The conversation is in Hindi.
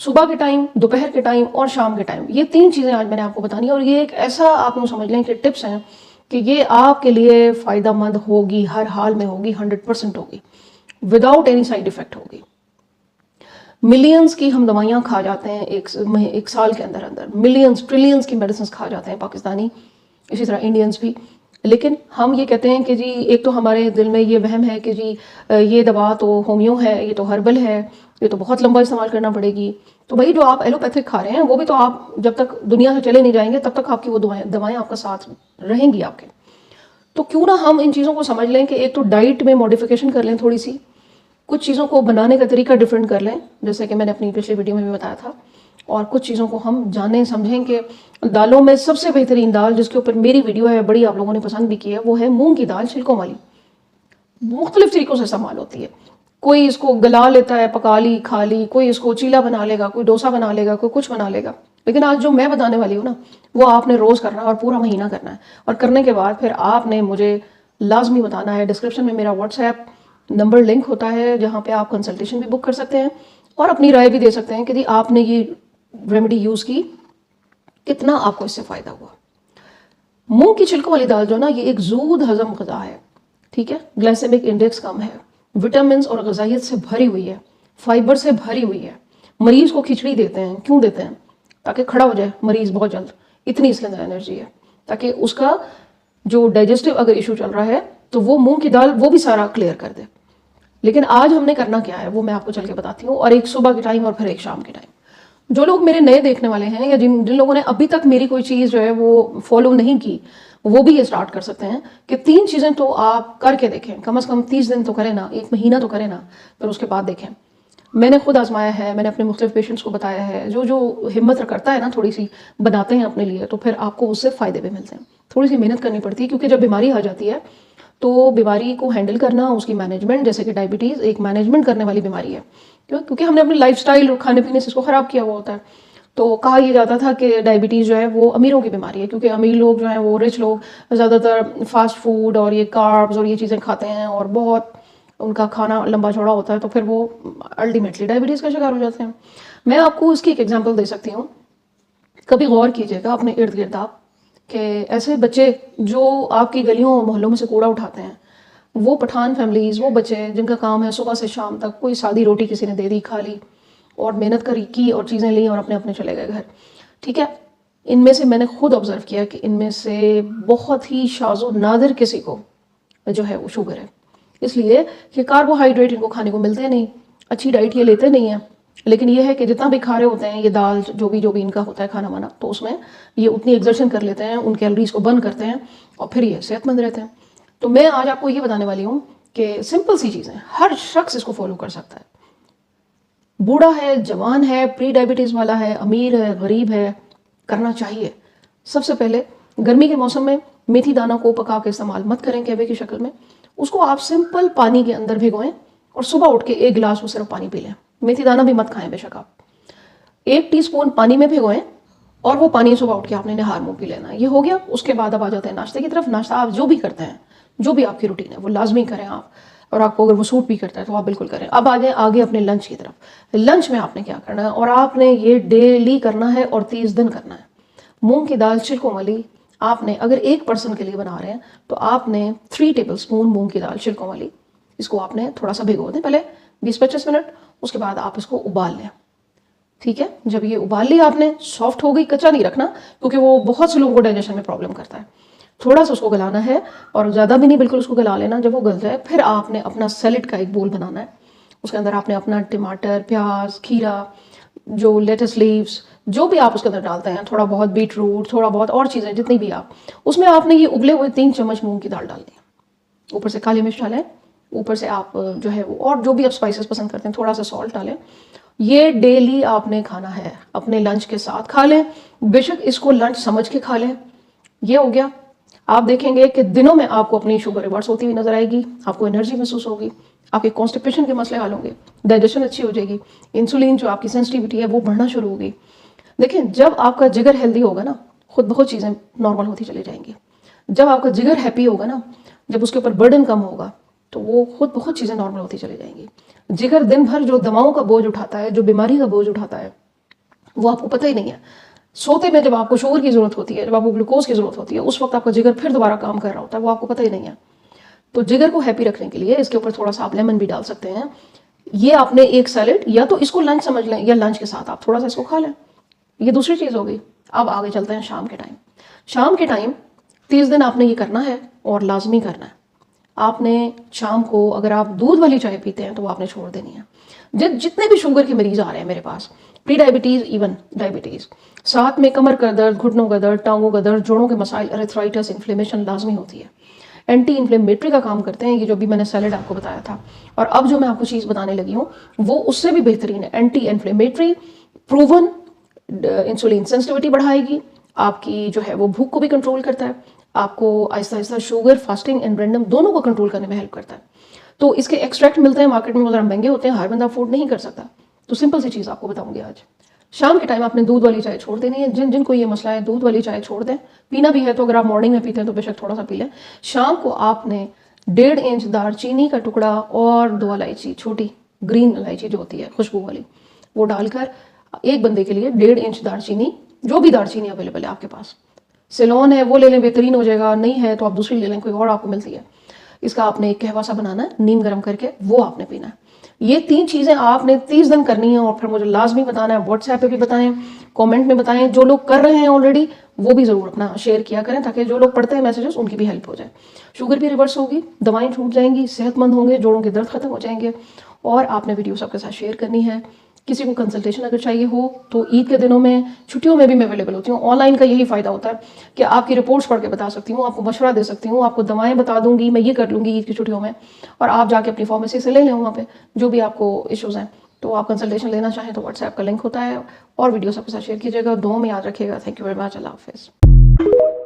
सुबह के टाइम, दोपहर के टाइम और शाम के टाइम, ये 3 चीज़ें आज मैंने आपको बतानी है। और ये एक ऐसा आप लोग समझ लें कि टिप्स हैं कि ये आपके लिए फ़ायदेमंद होगी, हर हाल में होगी, 100% होगी, विदाउट एनी साइड इफ़ेक्ट होगी। मिलियंस की हम दवाइयाँ खा जाते हैं एक साल के अंदर अंदर, मिलियंस ट्रिलियंस की मेडिसिन खा जाते हैं पाकिस्तानी, इसी तरह इंडियंस भी। लेकिन हम ये कहते हैं कि जी, एक तो हमारे दिल में ये वहम है कि जी ये दवा तो होम्यो है, ये तो हर्बल है, ये तो बहुत लंबा इस्तेमाल करना पड़ेगी। तो भाई जो आप एलोपैथिक खा रहे हैं वो भी तो आप जब तक दुनिया से चले नहीं जाएंगे तब तक आपकी वो दवाएं आपका साथ रहेंगी आपके। तो क्यों ना हम इन चीज़ों को समझ लें कि एक तो डाइट में मॉडिफिकेशन कर लें थोड़ी सी, कुछ चीज़ों को बनाने का तरीका डिफरेंट कर लें, जैसे कि मैंने अपनी पिछली वीडियो में भी बताया था। और कुछ चीज़ों को हम जानें समझें कि दालों में सबसे बेहतरीन दाल, जिसके ऊपर मेरी वीडियो है, बड़ी आप लोगों ने पसंद भी की है, वो है मूंग की दाल छिलकों वाली। मुख्तलिफ तरीक़ों से इस्तेमाल होती है। कोई इसको गला लेता है, पका ली, खा ली, कोई इसको चीला बना लेगा, कोई डोसा बना लेगा, कोई कुछ बना लेगा। लेकिन आज जो मैं बताने वाली हूँ ना, वो आपने रोज़ करना है और पूरा महीना करना है। और करने के बाद फिर आपने मुझे लाजमी बताना है। डिस्क्रिप्शन में मेरा व्हाट्सएप नंबर लिंक होता है, जहाँ पे आप कंसल्टेशन भी बुक कर सकते हैं और अपनी राय भी दे सकते हैं कि जी आपने ये रेमेडी यूज़ की, कितना आपको इससे फ़ायदा हुआ। मूंग की छिलकों वाली दाल जो ना, ये एक जूद हजम ग़िज़ा है, ठीक है। ग्लाइसेमिक इंडेक्स कम है, विटामिन और ग़िज़ाइयत से भरी हुई है, फाइबर से भरी हुई है। मरीज़ को खिचड़ी देते हैं, क्यों देते हैं? ताकि खड़ा हो जाए मरीज़ बहुत जल्द, इतनी इसके अंदर एनर्जी है, ताकि उसका जो डाइजेस्टिव अगर इशू चल रहा है तो वो मूंग की दाल वो भी सारा क्लियर कर दे। लेकिन आज हमने करना क्या है वो मैं आपको चल के बताती हूँ, और एक सुबह के टाइम और फिर एक शाम के टाइम। जो लोग मेरे नए देखने वाले हैं या जिन जिन लोगों ने अभी तक मेरी कोई चीज़ जो है वो फॉलो नहीं की, वो भी ये स्टार्ट कर सकते हैं कि 3 चीज़ें तो आप करके देखें, कम से कम 30 दिन तो करें ना, 1 महीना तो करें ना, फिर उसके बाद देखें। मैंने खुद आजमाया है, मैंने अपने मुख्तलिफ पेशेंट्स को बताया है। जो हिम्मत करता है ना, थोड़ी सी बनाते हैं अपने लिए, तो फिर आपको उससे फ़ायदे भी मिलते हैं। थोड़ी सी मेहनत करनी पड़ती है, क्योंकि जब बीमारी आ जाती है तो बीमारी को हैंडल करना, उसकी मैनेजमेंट, जैसे कि डायबिटीज़ एक मैनेजमेंट करने वाली बीमारी है। क्यों? क्योंकि हमने अपनी लाइफस्टाइल और खाने पीने से इसको ख़राब किया हुआ होता है। तो कहा यह जाता था कि डायबिटीज़ जो है वो अमीरों की बीमारी है, क्योंकि अमीर लोग जो हैं वो, रिच लोग ज़्यादातर फास्ट फूड और ये कार्ब्स और ये चीज़ें खाते हैं और बहुत उनका खाना लंबा चौड़ा होता है, तो फिर वो अल्टीमेटली डायबिटीज़ का शिकार हो जाते हैं। मैं आपको इसकी एक एग्जांपल दे सकती हूँ। कभी गौर कीजिएगा अपने इर्द गिर्द आप, कि ऐसे बच्चे जो आपकी गलियों और मोहल्लों में से कूड़ा उठाते हैं, वो पठान फैमिलीज़, वो बच्चे जिनका काम है सुबह से शाम तक कोई सादी रोटी किसी ने दे दी, खा ली और मेहनत करी की और चीज़ें ली और अपने अपने चले गए घर, ठीक है। इनमें से मैंने खुद ऑब्जर्व किया कि इनमें से बहुत ही शाज़ो नादिर किसी को जो है वो शुगर है, इसलिए कि कार्बोहाइड्रेट इनको खाने को मिलते नहीं, अच्छी डाइट ये लेते नहीं हैं। लेकिन ये है कि जितना भी खा रहे होते हैं ये दाल, जो भी इनका होता है खाना वाना, तो उसमें ये उतनी एग्जर्शन कर लेते हैं, उन कैलोरीज को बर्न करते हैं और फिर ये सेहतमंद रहते हैं। तो मैं आज आपको ये बताने वाली हूँ कि सिंपल सी चीज़ें, हर शख्स इसको फॉलो कर सकता है। बूढ़ा है, जवान है, प्री डायबिटीज़ वाला है, अमीर है, गरीब है, करना चाहिए। सबसे पहले गर्मी के मौसम में मेथी दाना को पका के इस्तेमाल मत करें कहवे की शक्ल में। उसको आप सिंपल पानी के अंदर भिगोएं और सुबह उठ के 1 गिलास वो सिर्फ पानी पी लें। मेथी दाना भी मत खाएं बेशक आप। 1 टीस्पून पानी में भिगोएं और वो पानी सुबह उठ के आपने नहार मुँह पी लेना। ये हो गया। उसके बाद अब आ जाते हैं नाश्ते की तरफ। नाश्ता आप जो भी करते हैं, जो भी आपकी रूटीन है, वो लाजमी करें आप, और आपको अगर वो सूट भी करता है तो आप बिल्कुल करें। अब आ जाए आगे अपने लंच की तरफ। लंच में आपने क्या करना है, और आपने ये डेली करना है और 30 दिन करना है। मूंग की दाल छिलकों वाली आपने अगर 1 पर्सन के लिए बना रहे हैं तो आपने 3 टेबलस्पून मूंग की दाल छिलकों वाली, इसको आपने थोड़ा सा भिगो दें पहले 20-25 मिनट। उसके बाद आप इसको उबाल लें, ठीक है। जब ये उबाल लिया आपने, सॉफ्ट हो गई, कच्चा नहीं रखना, क्योंकि वो बहुत से लोगों को डाइजेशन में प्रॉब्लम करता है। थोड़ा सा उसको गलाना है और ज़्यादा भी नहीं, बिल्कुल उसको गला लेना। जब वो गल जाए फिर आपने अपना सैलेड का एक बोल बनाना है। उसके अंदर आपने अपना टमाटर, प्याज, खीरा, जो लेटस लीव्स, जो भी आप उसके अंदर डालते हैं, थोड़ा बहुत बीट रूट, थोड़ा बहुत और चीज़ें जितनी भी आप, उसमें आपने ये उबले हुए 3 चम्मच मूंग की दाल डालनी है। ऊपर से काली मिर्च डालें, ऊपर से आप जो है वो और जो भी आप स्पाइसेस पसंद करते हैं, थोड़ा सा सॉल्ट डालें। ये डेली आपने खाना है, अपने लंच के साथ खा लें, बेशक इसको लंच समझ के खा लें। ये हो गया। आप देखेंगे कि दिनों में आपको अपनी शुगर रिवर्स होती हुई नजर आएगी, आपको एनर्जी महसूस होगी, आपके कॉन्स्टिपेशन के मसले हल होंगे, डाइजेशन अच्छी हो जाएगी, इंसुलिन जो आपकी सेंसिटिविटी है वो बढ़ना शुरू होगी। देखिए, जब आपका जिगर हेल्दी होगा ना, खुद बहुत चीज़ें नॉर्मल होती चली जाएंगी। जब आपका जिगर हैप्पी होगा ना, जब उसके ऊपर बर्डन कम होगा, तो वो खुद बहुत चीज़ें नॉर्मल होती चली जाएंगी। जिगर दिन भर जो दवाओं का बोझ उठाता है, जो बीमारी का बोझ उठाता है, वो आपको पता ही नहीं है। सोते में जब आपको शुगर की ज़रूरत होती है, जब आपको ग्लूकोज की ज़रूरत होती है, उस वक्त आपका जिगर फिर दोबारा काम कर रहा होता है, वो आपको पता ही नहीं है। तो जिगर को हैप्पी रखने के लिए इसके ऊपर थोड़ा सा आप लेमन भी डाल सकते हैं। ये आपने एक सैलेड, या तो इसको लंच समझ लें या लंच के साथ आप थोड़ा सा इसको खा लें, ये दूसरी चीज़ हो गई। अब आगे चलते हैं शाम के टाइम। शाम के टाइम 30 दिन आपने ये करना है और लाजमी करना है। आपने शाम को, अगर आप दूध वाली चाय पीते हैं तो वो आपने छोड़ देनी है। जितने भी शुगर के मरीज आ रहे हैं मेरे पास, प्री डायबिटीज़, इवन डायबिटीज़, साथ में कमर का दर्द, घुटनों का दर्द, टांगों का दर्द, जोड़ों के मसाइल, अरेथ्राइटिस, इन्फ्लेमेशन लाजमी होती है। एंटी इन्फ्लेमेटरी का काम करते हैं ये जो भी मैंने सैलेड आपको बताया था। और अब जो मैं आपको चीज़ बताने लगी हूँ वो उससे भी बेहतरीन है। Anti inflammatory, proven, insulin sensitivity बढ़ाएगी, आपकी जो है वो भूख को भी कंट्रोल करता है, आपको Aahista Aahista sugar, fasting and random दोनों को कंट्रोल करने में हेल्प करता है। तो इसके एक्सट्रैक्ट मिलते हैं मार्केट में, ज़रा महंगे होते हैं, हर बंदा अफोर्ड नहीं कर सकता। तो सिंपल सी चीज़ आपको बताऊंगी आज। शाम के टाइम आपने दूध वाली चाय छोड़ देनी है। जिनको ये मसला है दूध वाली चाय छोड़ दें, पीना भी है तो अगर आप मॉर्निंग में पीते हैं तो बेशक थोड़ा सा पी लें। शाम को आपने 1.5 इंच दालचीनी का टुकड़ा और 2 इलायची, छोटी ग्रीन इलायची जो होती है खुशबू वाली, वो डालकर, एक बंदे के लिए 1.5 इंच दालचीनी, जो भी दालचीनी अवेलेबल है आपके पास, सिलोन है वो ले लें, बेहतरीन हो जाएगा, नहीं है तो आप दूसरी ले लें, कोई और आपको मिलती है। इसका आपने एक कहवा सा बनाना है, नीम गर्म करके, वो आपने पीना है। ये 3 चीज़ें आपने 30 दिन करनी है और फिर मुझे लाजमी बताना है, व्हाट्सएप पे भी बताएं, कमेंट में बताएं। जो लोग कर रहे हैं ऑलरेडी वो भी ज़रूर अपना शेयर किया करें, ताकि जो लोग पढ़ते हैं मैसेजेस उनकी भी हेल्प हो जाए। शुगर भी रिवर्स होगी, दवाएं छूट जाएंगी, सेहतमंद होंगे, जोड़ों के दर्द खत्म हो जाएंगे। और आपने वीडियो सबके साथ शेयर करनी है। किसी को कंसल्टेशन अगर चाहिए हो तो ईद के दिनों में, छुट्टियों में भी मैं अवेलेबल होती हूँ। ऑनलाइन का यही फ़ायदा होता है कि आपकी रिपोर्ट्स पढ़ के बता सकती हूँ, आपको मशवरा दे सकती हूँ, आपको दवाएं बता दूंगी, मैं ये कर लूँगी ईद की छुट्टियों में, और आप जाके अपनी फार्मेसी से ले लें वहाँ पे जो भी आपको इश्यूज़ हैं। तो आप कंसल्टेशन लेना चाहें तो व्हाट्सएप का लिंक होता है। और वीडियो सबके साथ शेयर कीजिएगा, दुआ में याद रखिएगा। Thank you very much. अल्लाह हाफिज़।